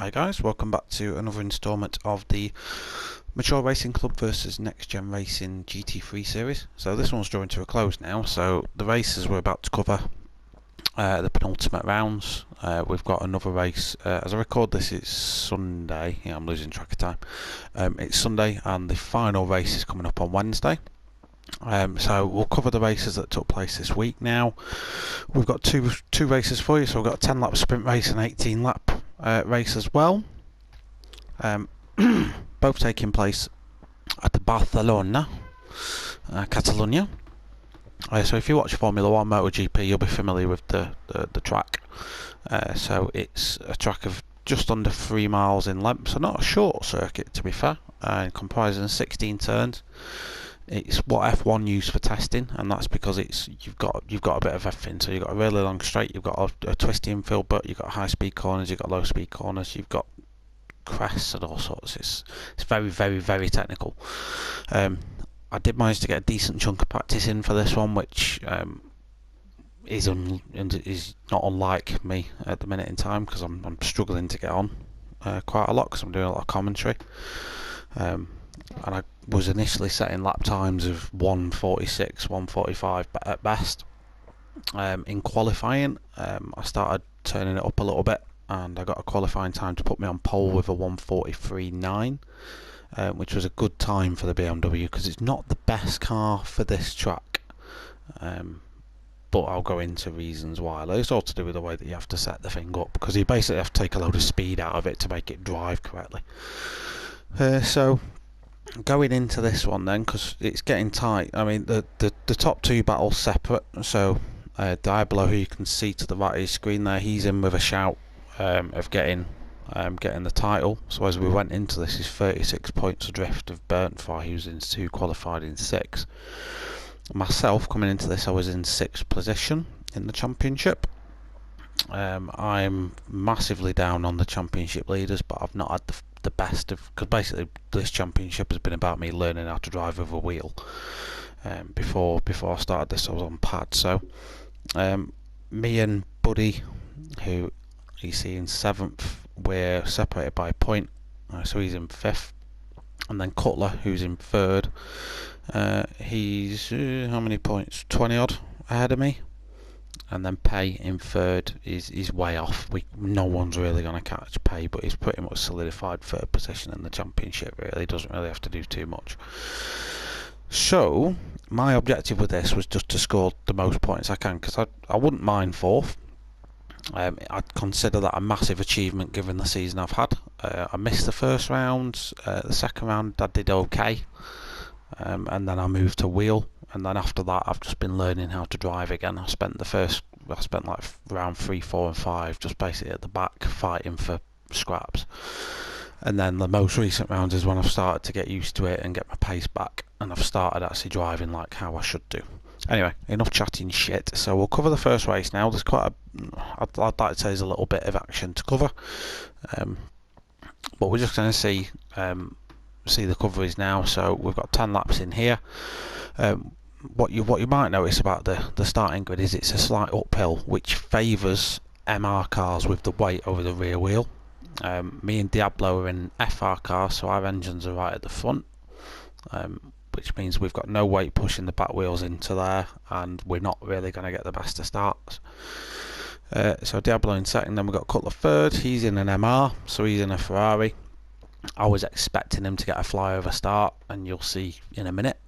Hi guys, welcome back to another instalment of the Mature Racing Club versus NxtGen Racing GT3 series. So this one's drawing to a close now, so the races we're about to cover, the penultimate rounds. We've got another race, as I record this it's Sunday, yeah I'm losing track of time. It's Sunday and the final race is coming up on Wednesday. So we'll cover the races that took place this week now. We've got two races for you, so we've got a 10 lap sprint race and 18 lap race as well. Both taking place at Barcelona, Catalonia. So if you watch Formula 1 MotoGP you'll be familiar with the track. So it's a track of just under 3 miles in length, so not a short circuit to be fair, comprising 16 turns. It's what F1 use for testing, and that's because you've got a bit of everything. So you've got a really long straight, you've got a twisty infield, but you've got high speed corners, you've got low speed corners, you've got crests and all sorts. It's very, very, very technical. I did manage to get a decent chunk of practice in for this one, which is not unlike me at the minute in time, because I'm struggling to get on quite a lot because I'm doing a lot of commentary. And I was initially setting lap times of 1:46, 1:45 at best. In qualifying, I started turning it up a little bit, and I got a qualifying time to put me on pole with a 1:43.9, which was a good time for the BMW because it's not the best car for this track. But I'll go into reasons why. It's all to do with the way that you have to set the thing up, because you basically have to take a load of speed out of it to make it drive correctly. So going into this one then, because it's getting tight. I mean, the top two battles separate. So Diablo, who you can see to the right of your screen there, he's in with a shout of getting the title. So as we went into this, he's 36 points adrift of Bernfry, who's in 2, qualified in 6. Myself, coming into this, I was in 6th position in the championship. I'm massively down on the championship leaders, but I've not had the best of, because basically this championship has been about me learning how to drive with a wheel. Before I started this I was on pad, so me and Buddy, who you see in 7th, we're separated by a point, so he's in 5th, and then Cutler, who's in 3rd, he's how many points, 20 odd ahead of me. And then Pay in 3rd is way off. No one's really going to catch Pay, but he's pretty much solidified 3rd position in the championship. Really doesn't really have to do too much. So my objective with this was just to score the most points I can, because I wouldn't mind 4th. I'd consider that a massive achievement given the season I've had. I missed the first round. The second round I did okay, and then I moved to wheel. And then after that I've just been learning how to drive again. I spent like round 3, 4 and 5 just basically at the back fighting for scraps. And then the most recent rounds is when I've started to get used to it and get my pace back, and I've started actually driving like how I should do. Anyway, enough chatting shit, so we'll cover the first race now. There's quite I'd like to say there's a little bit of action to cover, but we're just going to see the coverage now. So we've got 10 laps in here. What you might notice about the starting grid is it's a slight uphill, which favours MR cars with the weight over the rear wheel. Me and Diablo are in FR cars, so our engines are right at the front, which means we've got no weight pushing the back wheels into there, and we're not really going to get the best of starts. So Diablo in 2nd, then we've got Cutler 3rd. He's in an MR, so he's in a Ferrari. I was expecting him to get a flyover start, and you'll see in a minute.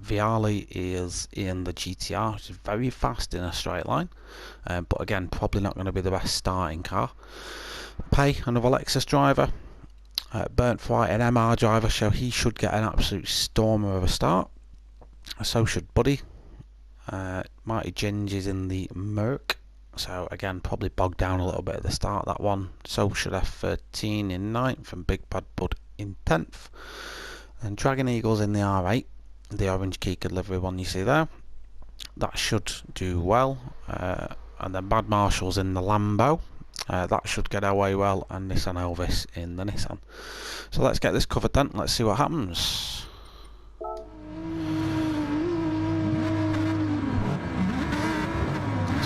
Viali is in the GTR, which is very fast in a straight line, but again probably not going to be the best starting car. Pay, another Lexus driver. Bernfry, an MR driver, so he should get an absolute stormer of a start. So should Buddy. Mighty Ginge is in the Merc, so again probably bogged down a little bit at the start, that one. So should F13 in 9th, and Big Bad Bud in 10th. And Dragon Eagle's in the R8, the orange Kika livery one you see there. That should do well. And then Bad Marshall's in the Lambo. That should get away well, and Nissan Elvis in the Nissan. So let's get this covered then. Let's see what happens.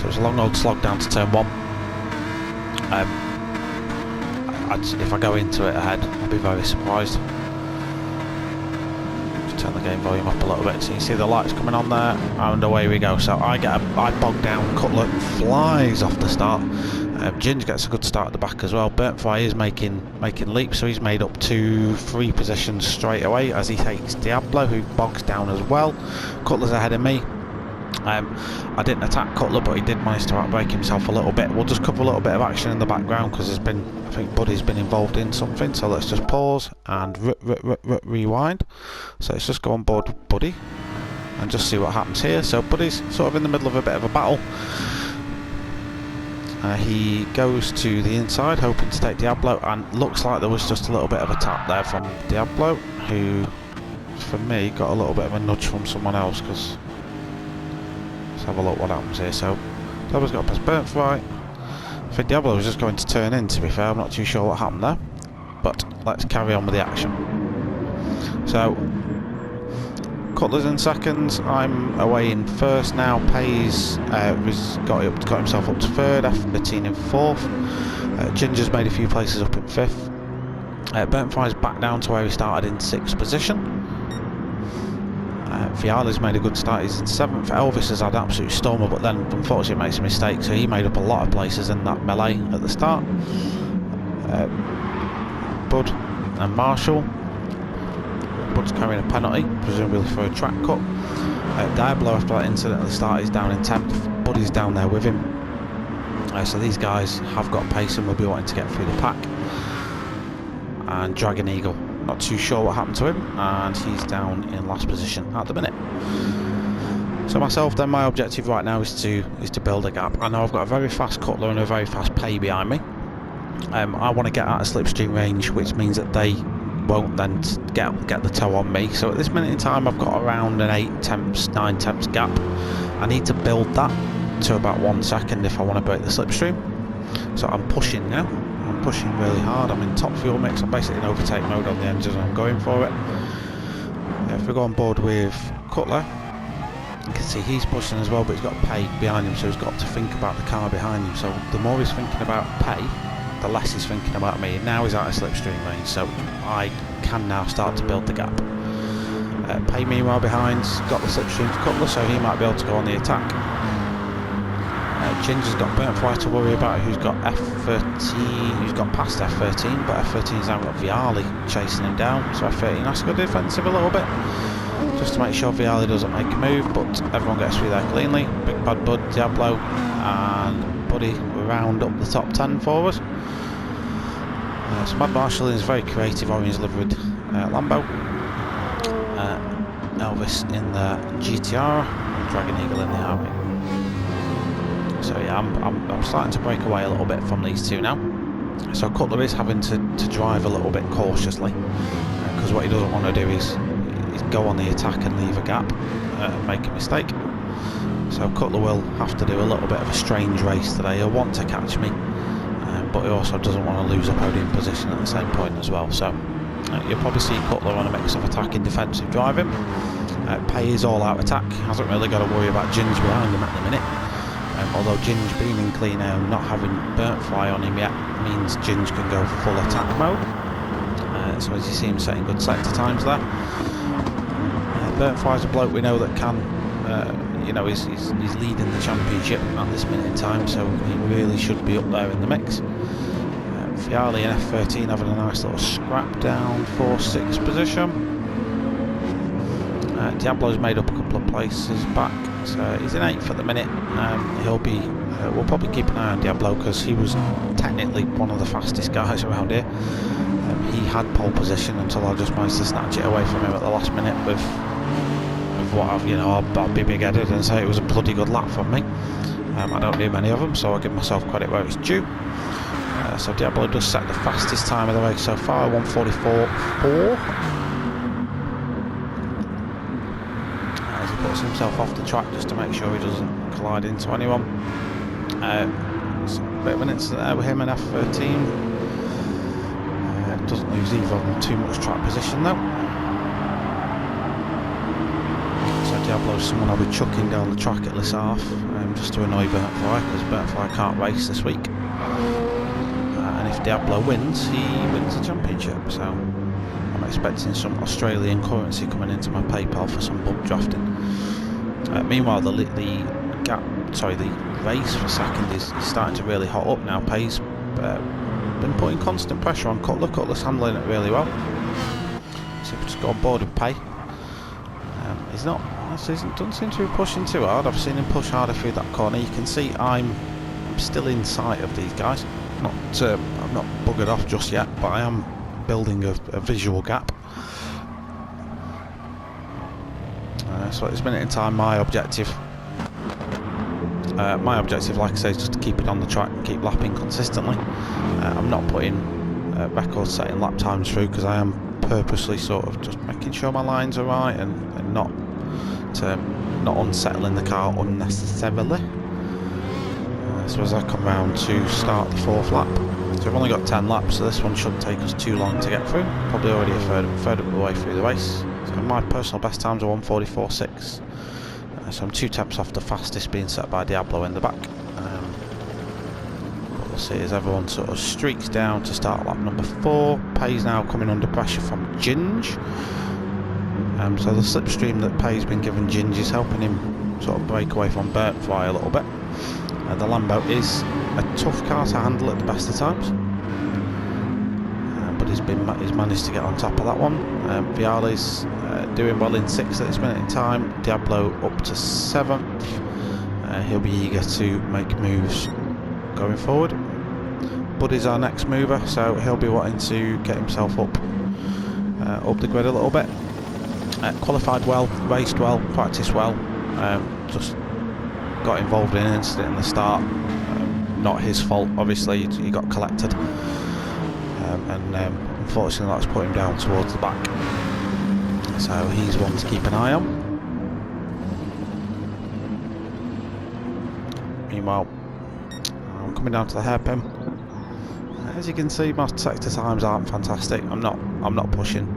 So it's a long old slog down to turn 1. if I go into it ahead, I'll be very surprised. Just turn the game volume up a little bit so you can see the lights coming on there, and away we go. So I bog down, Cutler flies off the start. Ginge gets a good start at the back as well. Burntfly is making leaps, so he's made up to 3 positions straight away as he takes Diablo, who bogs down as well. Cutler's ahead of me. I didn't attack Cutler, but he did manage to outbrake himself a little bit. We'll just cover a little bit of action in the background because I think Buddy's been involved in something. So let's just pause and rewind. So let's just go on board Buddy and just see what happens here. So Buddy's sort of in the middle of a bit of a battle. He goes to the inside hoping to take Diablo, and looks like there was just a little bit of a tap there from Diablo, who for me got a little bit of a nudge from someone else. Because let's have a look what happens here. So Diablo's got past Burntfly. I think Diablo was just going to turn in, to be fair. I'm not too sure what happened there, but let's carry on with the action. So Cutler's in seconds, I'm away in first now. Pays got himself up to third, F13 in fourth. Ginger's made a few places up in fifth. Burntfly's back down to where he started in sixth position. Viala's made a good start, he's in seventh. Elvis has had an absolute stormer, but then unfortunately makes a mistake, so he made up a lot of places in that melee at the start. Bud and Marshall. Bud's carrying a penalty, presumably for a track cut. Diablo, after that incident at the start, is down in 10th. Buddy's down there with him. So these guys have got pace and will be wanting to get through the pack. And Dragon Eagle, not too sure what happened to him, and he's down in last position at the minute. So myself, then, my objective right now is to build a gap. I know I've got a very fast Cutler and a very fast Pay behind me. I want to get out of slipstream range, which means that they won't then get the toe on me. So at this minute in time, I've got around an 8 tenths, 9 tenths gap. I need to build that to about 1 second if I want to break the slipstream. So I'm pushing now. I'm pushing really hard. I'm in top fuel mix. I'm basically in overtake mode on the engine and I'm going for it. If we go on board with Cutler, you can see he's pushing as well, but he's got Pay behind him, so he's got to think about the car behind him. So the more he's thinking about Pay, the less he's thinking about me. Now he's out of slipstream range, so I can now start to build the gap. Pay meanwhile behind's got the slipstream to Cutler, so he might be able to go on the attack. Ginger's got Burntfly to worry about, who's got F13, who's got past F13, but F13's now got Viali chasing him down, so F13 has to go defensive a little bit, just to make sure Viali doesn't make a move, but everyone gets through there cleanly. Big Bad Bud, Diablo and Buddy round up the top 10 for us. So Mad Marshall is very creative orange livered Lambo. Elvis in the GTR and Dragon Eagle in the Army. So yeah, I'm starting to break away a little bit from these two now. So Cutler is having to drive a little bit cautiously, because what he doesn't want to do is go on the attack and leave a gap and make a mistake. So Cutler will have to do a little bit of a strange race today. He'll want to catch me, but he also doesn't want to lose a podium position at the same point as well. So you'll probably see Cutler on a mix of attacking, defensive, driving. Pay is all out attack, hasn't really got to worry about Ginge behind him at the minute. Although Ginge being in clean air and not having Burntfly on him yet means Ginge can go full attack mode. So as you see him setting good sector times there. Burntfly's a bloke we know that can, you know, he's leading the championship at this minute in time, so he really should be up there in the mix. Viali and F13 having a nice little scrap down for 6th position. Diablo's made up a couple of places back, so he's in 8th at the minute. He'll be, we'll probably keep an eye on Diablo because he was technically one of the fastest guys around here. He had pole position until I just managed to snatch it away from him at the last minute with what I've, you know, I'll be big-headed and say it was a bloody good lap from me. I don't do many of them, so I'll give myself credit where it's due. So Diablo does set the fastest time of the race so far, 1:44.4. As he puts himself off the track just to make sure he doesn't collide into anyone. So a bit of an incident there with him and F13. Doesn't lose either of them too much track position though. So Diablo's someone I'll be chucking down the track at this half, just to annoy Burntfly, because Burntfly can't race this week. And if if Diablo wins, he wins the championship. So I'm expecting some Australian currency coming into my PayPal for some bump drafting. Meanwhile, the race for second is starting to really hot up now. Pay's been putting constant pressure on Cutler. Cutler's handling it really well. So if we just go on board with Pay. He's not. Doesn't seem to be pushing too hard. I've seen him push harder through that corner. You can see I'm still in sight of these guys. I'm not buggered off just yet, but I am building a visual gap. So at this minute in time, my objective, like I say, is just to keep it on the track and keep lapping consistently. I'm not putting record-setting lap times through because I am purposely sort of just making sure my lines are right and not unsettling the car unnecessarily. So as I come round to start the 4th lap, so we've only got 10 laps, so this one shouldn't take us too long to get through. Probably already a third of the way through the race. So my personal best times are 1:44.6. So I'm 2 tenths off the fastest being set by Diablo in the back. What we'll see is everyone sort of streaks down to start lap number 4. Pay's now coming under pressure from Ginge. So the slipstream that Pay's been giving Ginge is helping him sort of break away from Burntfly a little bit. The Lambo is a tough car to handle at the best of times, but he's managed to get on top of that one. Viale's doing well in 6th at this minute in time. Diablo up to 7th. He'll be eager to make moves going forward. Buddy's our next mover, so he'll be wanting to get himself up the grid a little bit. Qualified well, raced well, practiced well. Just got involved in an incident in the start. Not his fault, obviously. He got collected, and unfortunately that's put him down towards the back. So he's one to keep an eye on. Meanwhile, I'm coming down to the hairpin. As you can see, my sector times aren't fantastic. I'm not pushing.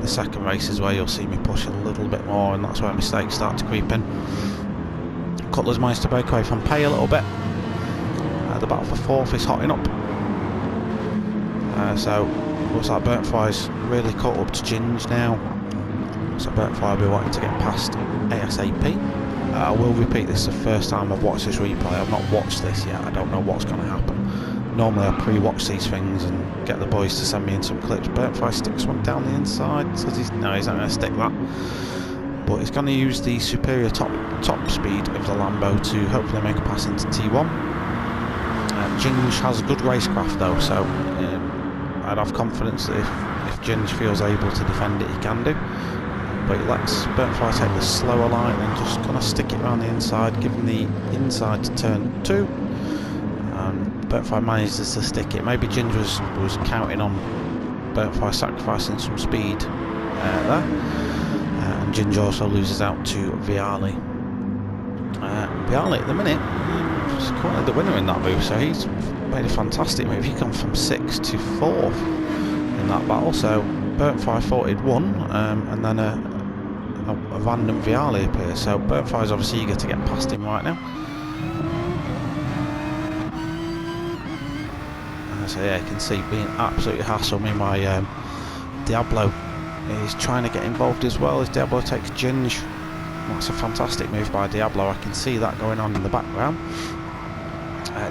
The second race is where you'll see me push a little bit more, and that's where mistakes start to creep in. Cutler's managed to break away from Pay a little bit. The battle for 4th is hotting up. So looks like Burntfly's really caught up to Ginge now. So Burntfly will be wanting to get past ASAP. I will repeat, this is the first time I've watched this replay. I've not watched this yet. I don't know what's going to happen. Normally I pre-watch these things and get the boys to send me in some clips. Burntfly sticks one down the inside. Says he's not going to stick that. But he's going to use the superior top speed of the Lambo to hopefully make a pass into T1. Ginge has good racecraft though, so I'd have confidence that if Ginge feels able to defend it, he can do. But he lets Burntfly take the slower line and just going to stick it around the inside, give him the inside to turn 2. And Burntfly manages to stick it. Maybe Ginge was counting on Burntfly sacrificing some speed there. And Ginge also loses out to Viale. Viale at the minute is currently the winner in that move, so he's made a fantastic move. He come from 6th to 4th in that battle, so Burntfly thought he'd won, and then a random Viale appears, so Burntfly's obviously eager to get past him right now. So yeah, you can see being absolutely hassled. Meanwhile, Diablo is trying to get involved as well as Diablo takes Ginge. That's a fantastic move by Diablo. I can see that going on in the background.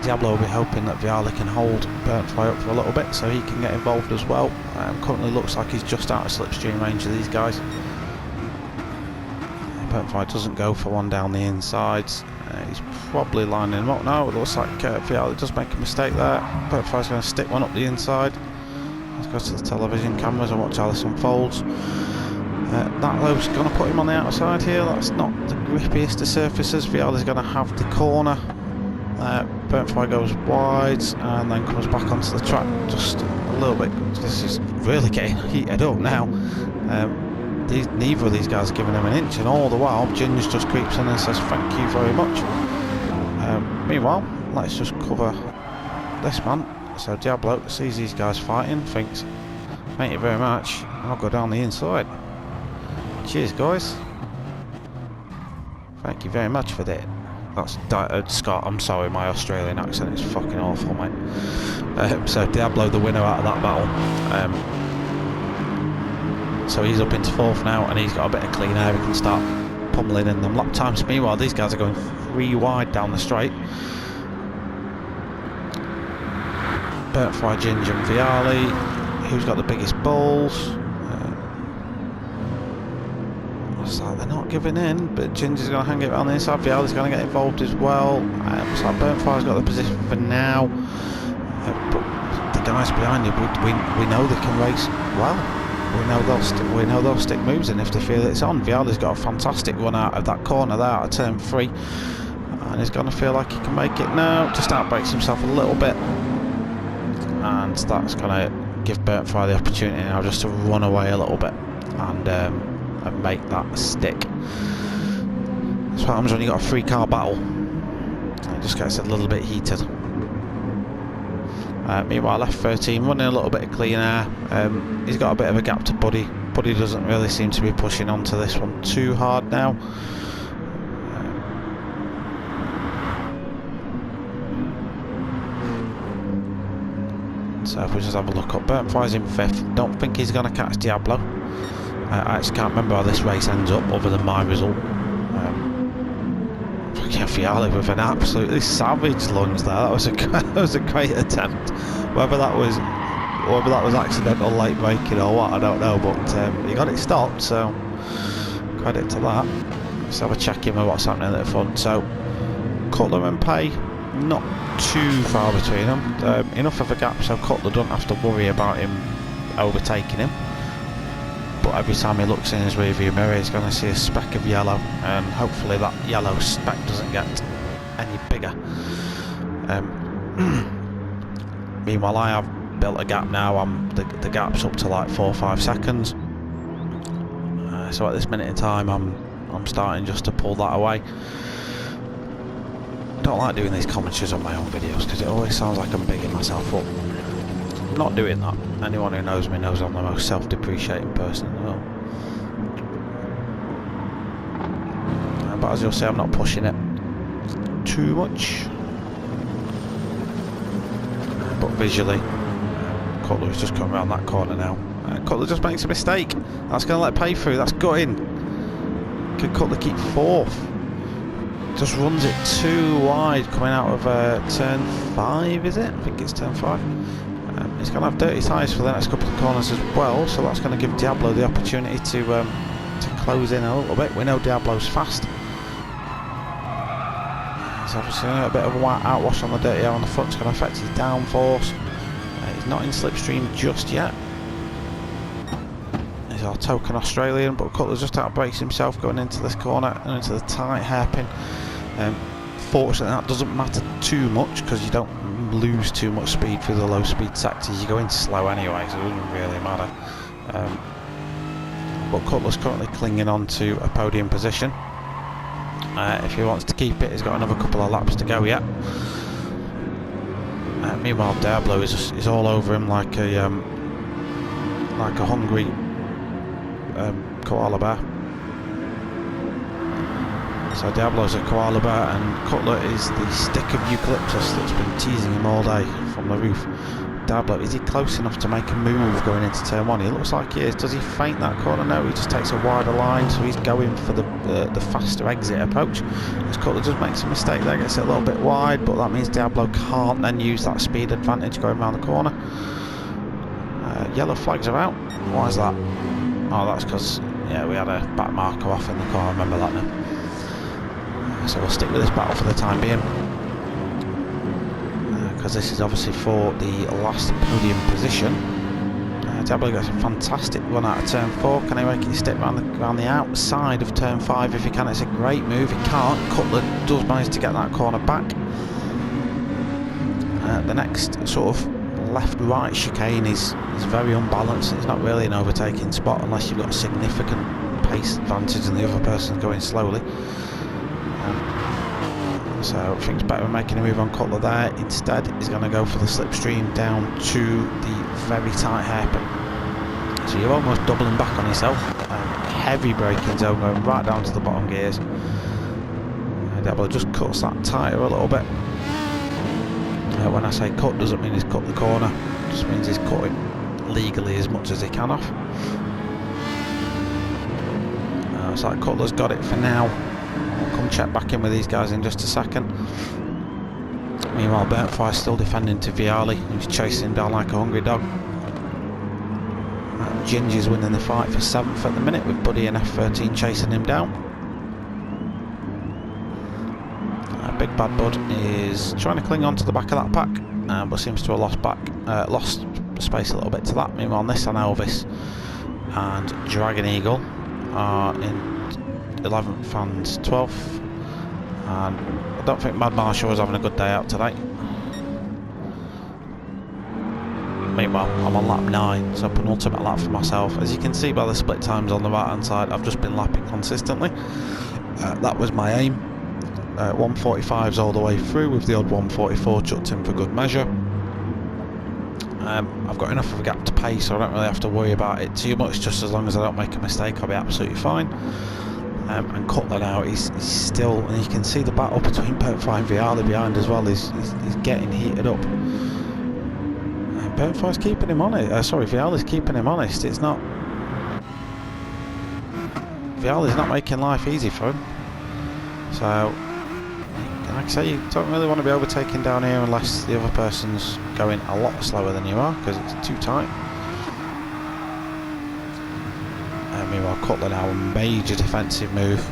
Diablo will be hoping that Viale can hold Burntfly up for a little bit so he can get involved as well. Currently looks like he's just out of slipstream range of these guys. Burntfly doesn't go for one down the insides. He's probably lining him up now. It looks like Viale does make a mistake there. Burntfly's going to stick one up the inside. Let's go to the television cameras and watch how this unfolds. That low's going to put him on the outside here. That's not the grippiest of surfaces. Viale's going to have the corner. Burntfly goes wide and then comes back onto the track just a little bit. This is really getting heated up now. Neither of these guys are giving him an inch, and all the while Ginge just creeps in and says thank you very much. Meanwhile, let's just cover this man. So Diablo sees these guys fighting, thinks thank you very much, I'll go down the inside. Cheers guys, thank you very much for that. That's Scott. I'm sorry, my Australian accent is fucking awful, mate. So Diablo, the winner out of that battle. So he's up into 4th now, and he's got a bit of clean air. He can start pummeling in them lap times. Meanwhile, these guys are going 3 wide down the straight. Burnt Fry, Ginger and Viali. Who's got the biggest balls? Looks like they're not giving in, but Ginger's going to hang it around the inside. Viali's going to get involved as well. Looks like Burnt Fry's got the position for now. But the guys behind you, we know they can race well. We know they'll stick moves in if they feel it's on. Viali's got a fantastic run out of that corner there, out of turn 3, and he's going to feel like he can make it now. Just outbrakes himself a little bit, and that's going to give Burnt Fry the opportunity now just to run away a little bit and make that stick. That's what happens when you got a 3-car battle. It just gets a little bit heated. Meanwhile, left 13 running a little bit of clean air. He's got a bit of a gap to Buddy. Buddy doesn't really seem to be pushing onto this one too hard now. So if we just have a look up, Burnt Fry's in 5th. Don't think he's going to catch Diablo. I actually can't remember how this race ends up other than my result. Viali with an absolutely savage lunge there. That was a great attempt. Whether that was accidental late braking or what, I don't know. But he got it stopped, so credit to that. Let's have a check in with what's happening at the front. So Cutler and Pay, not too far between them. Enough of a gap so Cutler don't have to worry about him overtaking him. But every time he looks in his rearview mirror, he's going to see a speck of yellow, and hopefully that yellow speck doesn't get any bigger. Meanwhile, I have built a gap now. The gap's up to like 4 or 5 seconds. So at this minute in time, I'm starting just to pull that away. I don't like doing these commentaries on my own videos because it always sounds like I'm bigging myself up. I'm not doing that. Anyone who knows me knows I'm the most self-depreciating person in the world. But as you'll see, I'm not pushing it too much. But visually, Cutler is just coming around that corner now. Cutler just makes a mistake. That's going to let Pay through. That's gutting. Can Cutler keep 4th? Just runs it too wide coming out of turn 5, is it? I think it's turn 5. He's going to have dirty tyres for the next couple of corners as well, so that's going to give Diablo the opportunity to close in a little bit. We know Diablo's fast. He's obviously a bit of a white outwash on the dirty air on the front. It's going to affect his downforce. He's not in slipstream just yet. He's our token Australian, but Cutler just outbrakes himself going into this corner and into the tight hairpin. Fortunately, that doesn't matter too much because you don't lose too much speed through the low speed sectors. You go into slow anyway, so it doesn't really matter. But Cutler's currently clinging on to a podium position. If he wants to keep it, he's got another couple of laps to go yet. Meanwhile, Diablo is all over him like a hungry koala bear. So Diablo's a koala bear and Cutler is the stick of eucalyptus that's been teasing him all day from the roof. Diablo, is he close enough to make a move going into turn 1? He looks like he is. Does he feint that corner? No, he just takes a wider line, so he's going for the faster exit approach. As Cutler just makes a mistake there, gets it a little bit wide, but that means Diablo can't then use that speed advantage going around the corner. Yellow flags are out. Why is that? Oh, that's because, yeah, we had a back marker off in the corner, I remember that now. So we'll stick with this battle for the time being, because this is obviously for the last podium position. Diablo gets a fantastic run out of turn 4. Can he make it stick around the outside of turn 5? If he can, it's a great move. He can't. Cutler does manage to get that corner back. The next sort of left-right chicane is very unbalanced. It's not really an overtaking spot unless you've got a significant pace advantage and the other person's going slowly. So I think it's better making a move on Cutler there. Instead, he's going to go for the slipstream down to the very tight hairpin. So you're almost doubling back on yourself. Heavy braking zone going right down to the bottom gears. Diablo just cuts that tyre a little bit. When I say cut, doesn't mean he's cut the corner, just means he's cut it legally as much as he can off. So that Cutler's got it for now. I'll come check back in with these guys in just a second. Meanwhile, Burntfire's still defending to Viali, who's chasing him down like a hungry dog. Ginger's winning the fight for 7th at the minute, with Buddy and F13 chasing him down. Big Bad Bud is trying to cling on to the back of that pack, but seems to have lost space a little bit to that. Meanwhile, Nissan Elvis and Dragon Eagle are in 11th and 12th, and I don't think Mad Marshall was having a good day out today. Meanwhile, I'm on lap 9, so penultimate lap for myself. As you can see by the split times on the right hand side, I've just been lapping consistently. That was my aim. 145s all the way through, with the odd 144 chucked in for good measure. I've got enough of a gap to pay, so I don't really have to worry about it too much. Just as long as I don't make a mistake, I'll be absolutely fine. And Cutler now, he's still, and you can see the battle between Burntfire and Viali behind as well. He's getting heated up. Burntfire's keeping him honest. Viali's keeping him honest. It's not. Viali's not making life easy for him. So, like I say, you don't really want to be overtaken down here unless the other person's going a lot slower than you are, because it's too tight. And meanwhile, Cutler now, a major defensive move.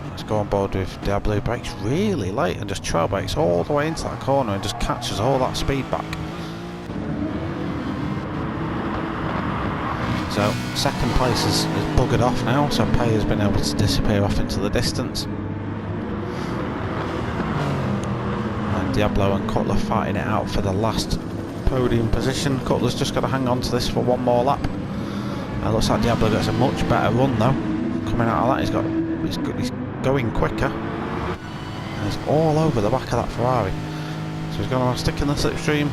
Let's go on board with Diablo. Brakes really late and just trail brakes all the way into that corner and just catches all that speed back. So, second place is buggered off now, so Pay has been able to disappear off into the distance. And Diablo and Cutler fighting it out for the last podium position. Cutler's just got to hang on to this for one more lap. Looks like Diablo gets a much better run though. Coming out of that, he's going quicker. And he's all over the back of that Ferrari. So he's going to stick in the slipstream.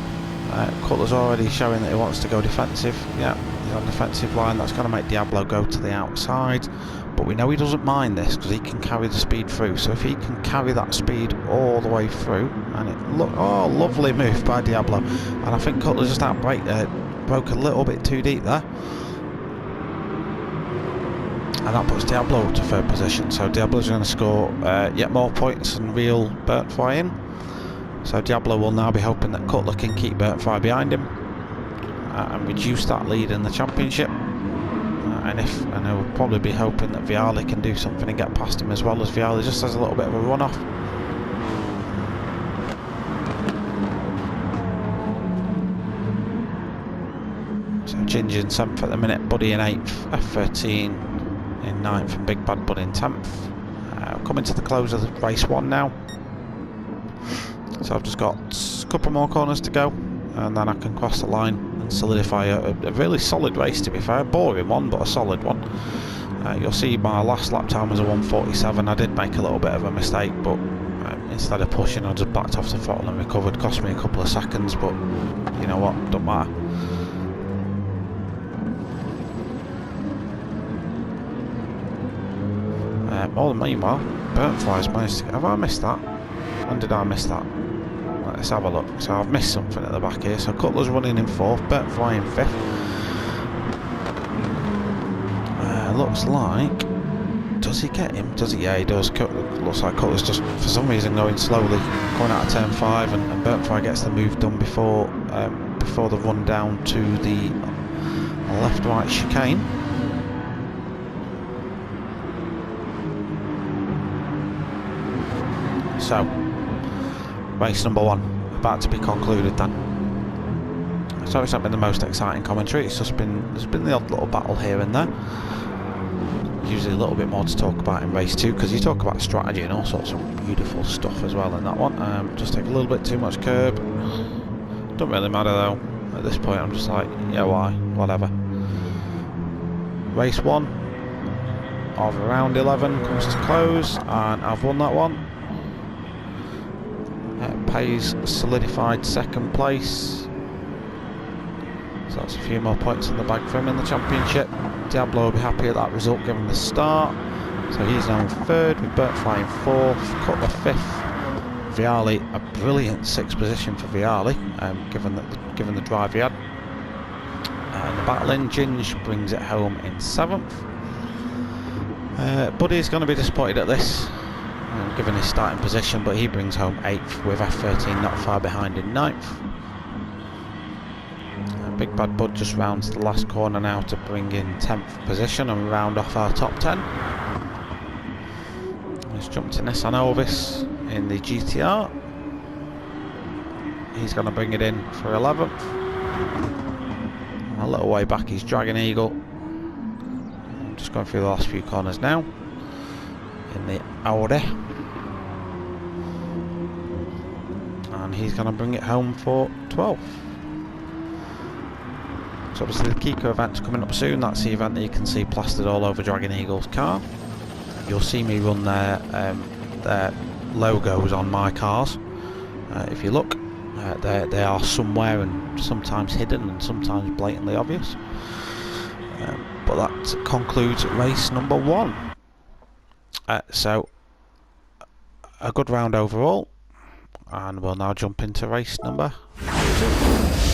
Cutler's already showing that he wants to go defensive. Yeah, he's on defensive line. That's going to make Diablo go to the outside. But we know he doesn't mind this because he can carry the speed through. So if he can carry that speed all the way through, and lovely move by Diablo. And I think Cutler just broke a little bit too deep there. And that puts Diablo to third position. So Diablo's going to score yet more points and reel Burntfire in. So Diablo will now be hoping that Cutler can keep Burntfire behind him and reduce that lead in the championship. And he'll probably be hoping that Viali can do something and get past him, as well, as Viali just has a little bit of a run off. So Ginger in 7th at the minute, Buddy in 8th, F13 in 9th, and Big Bad Bud in 10th. Coming to the close of the race 1 now. So I've just got a couple more corners to go, and then I can cross the line and solidify a really solid race, to be fair. A boring one, but a solid one. You'll see my last lap time was a 147. I did make a little bit of a mistake, but instead of pushing, I just backed off the throttle and recovered. Cost me a couple of seconds, but you know what, don't matter. Meanwhile, Burntfire's managed to get... Have I missed that? When did I miss that? Let's have a look. So I've missed something at the back here. So Cutler's running in 4th, Burntfire in 5th. Looks like... Does he get him? Does he? Yeah, he does. Looks like Cutler's just, for some reason, going slowly, coming out of turn 5, and Burntfire gets the move done before the run down to the left-right chicane. So, race number 1 about to be concluded then. So it's not been the most exciting commentary. It's just been, there's been the odd little battle here and there. Usually a little bit more to talk about in race 2, because you talk about strategy and all sorts of beautiful stuff as well in that one. Just take a little bit too much curb. Don't really matter though. At this point I'm just like, yeah, why? Whatever. Race 1 of round 11 comes to close, and I've won that one. Pays solidified 2nd place. So that's a few more points in the bag for him in the championship. Diablo will be happy at that result given the start. So he's now in third, with Burt flying fourth, Cutler fifth. Viali, a brilliant sixth position for Viali, given the drive he had. And the Battle Ginge brings it home in seventh. Buddy's going to be disappointed at this, given his starting position, but he brings home 8th, with F13 not far behind in 9th. Big Bad Bud just rounds the last corner now to bring in 10th position and round off our top 10. He's jumped to Nissan Ovis in the GTR. He's going to bring it in for 11th. A little way back is Dragon Eagle. I'm just going through the last few corners now in the Audi, and he's going to bring it home for 12th. So obviously the Kika event's coming up soon. That's the event that you can see plastered all over Dragon Eagle's car. You'll see me run their logos on my cars. If you look, they are somewhere, and sometimes hidden and sometimes blatantly obvious. But that concludes race number 1. So a good round overall, and we'll now jump into race number 2.